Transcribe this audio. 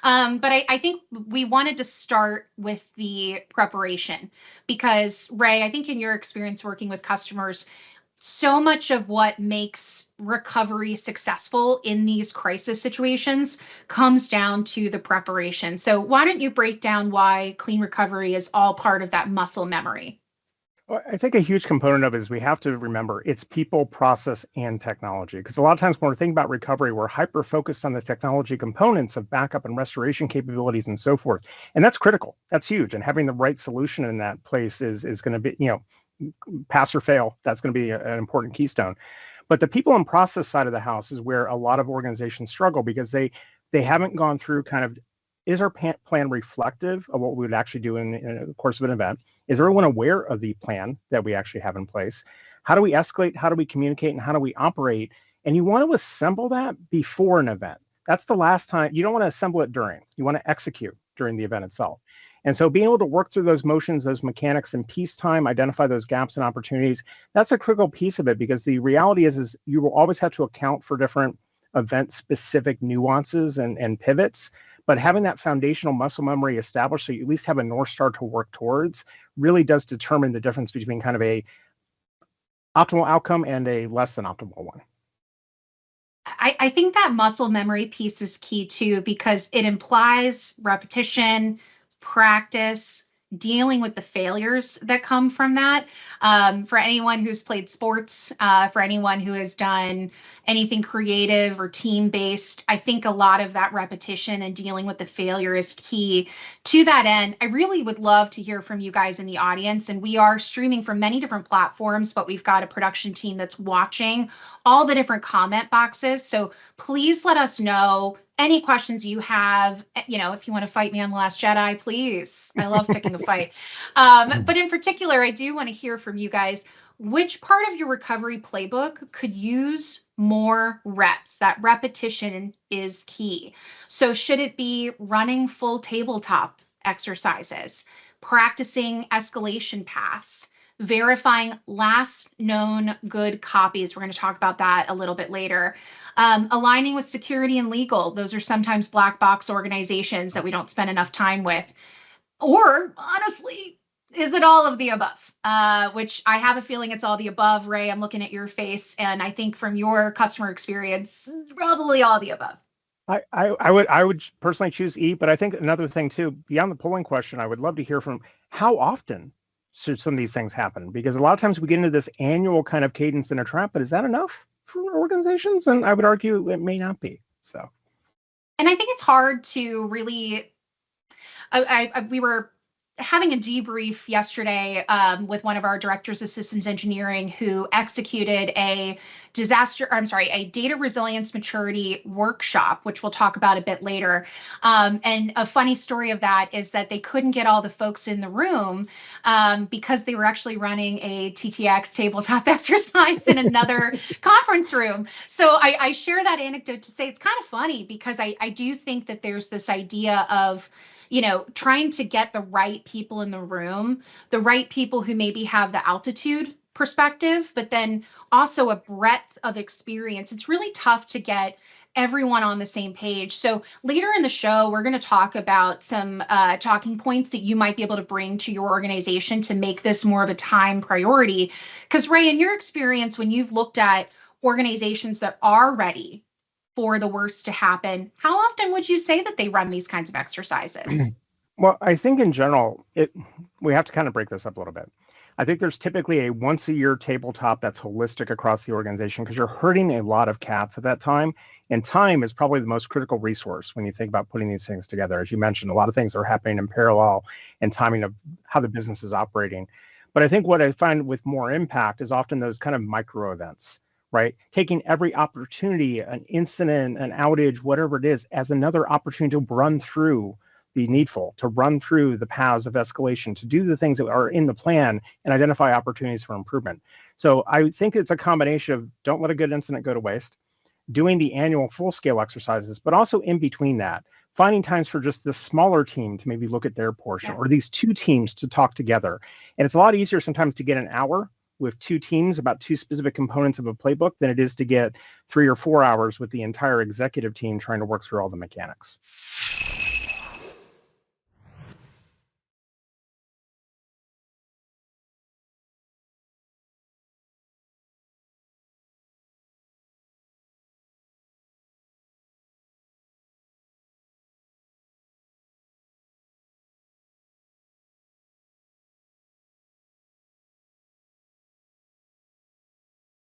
But I think we wanted to start with the preparation because, Ray, I think in your experience working with customers, so much of what makes recovery successful in these crisis situations comes down to the preparation. So why don't you break down why clean recovery is all part of that muscle memory? Well, I think a huge component of it is we have to remember it's people, process, and technology. Because a lot of times when we're thinking about recovery, we're hyper focused on the technology components of backup and restoration capabilities and so forth. And that's critical. That's huge. And having the right solution in that place is going to be, pass or fail. That's going to be an important keystone. But the people and process side of the house is where a lot of organizations struggle because they haven't gone through kind of, is our plan reflective of what we would actually do in the course of an event? Is everyone aware of the plan that we actually have in place? How do we escalate? How do we communicate? And how do we operate? And you want to assemble that before an event. That's the last time. You don't want to assemble it during. You want to execute during the event itself. And so being able to work through those motions, those mechanics in peacetime, identify those gaps and opportunities, that's a critical piece of it because the reality is you will always have to account for different event-specific nuances and pivots. But having that foundational muscle memory established so you at least have a North Star to work towards really does determine the difference between kind of a optimal outcome and a less than optimal one. I think that muscle memory piece is key too, because it implies repetition, practice, dealing with the failures that come from that. For anyone who's played sports, for anyone who has done anything creative or team-based, I think a lot of that repetition and dealing with the failure is key. To that end, I really would love to hear from you guys in the audience. And we are streaming from many different platforms, but we've got a production team that's watching all the different comment boxes. So please let us know any questions you have. If you want to fight me on The Last Jedi, please. I love picking a fight. But in particular, I do want to hear from you guys. Which part of your recovery playbook could use more reps? That repetition is key. So should it be running full tabletop exercises, practicing escalation paths, verifying last known good copies? We're going to talk about that a little bit later. Aligning with security and legal. Those are sometimes black box organizations that we don't spend enough time with. Or honestly, is it all of the above? Which I have a feeling it's all the above. Ray, I'm looking at your face, and I think from your customer experience, it's probably all the above. I would personally choose E, but I think another thing too, beyond the polling question, I would love to hear from how often should some of these things happen? Because a lot of times we get into this annual kind of cadence in a trap, but is that enough for organizations? And I would argue it may not be. So, and I think it's hard to really. We were having a debrief yesterday with one of our directors of systems engineering who executed a data resilience maturity workshop, which we'll talk about a bit later. And a funny story of that is that they couldn't get all the folks in the room because they were actually running a TTX tabletop exercise in another conference room. So I share that anecdote to say it's kind of funny because I do think that there's this idea of trying to get the right people in the room, the right people who maybe have the altitude perspective, but then also a breadth of experience. It's really tough to get everyone on the same page. So later in the show, we're going to talk about some talking points that you might be able to bring to your organization to make this more of a time priority. Because Ray, in your experience, when you've looked at organizations that are ready for the worst to happen, how often would you say that they run these kinds of exercises? Well, I think in general, we have to kind of break this up a little bit. I think there's typically a once a year tabletop that's holistic across the organization because you're hurting a lot of cats at that time. And time is probably the most critical resource when you think about putting these things together. As you mentioned, a lot of things are happening in parallel and timing of how the business is operating. But I think what I find with more impact is often those kind of micro events. Right? Taking every opportunity, an incident, an outage, whatever it is, as another opportunity to run through the needful, to run through the paths of escalation, to do the things that are in the plan and identify opportunities for improvement. So I think it's a combination of don't let a good incident go to waste, doing the annual full-scale exercises, but also in between that, finding times for just the smaller team to maybe look at their portion or these two teams to talk together. And it's a lot easier sometimes to get an hour with two teams about two specific components of a playbook than it is to get 3 or 4 hours with the entire executive team trying to work through all the mechanics.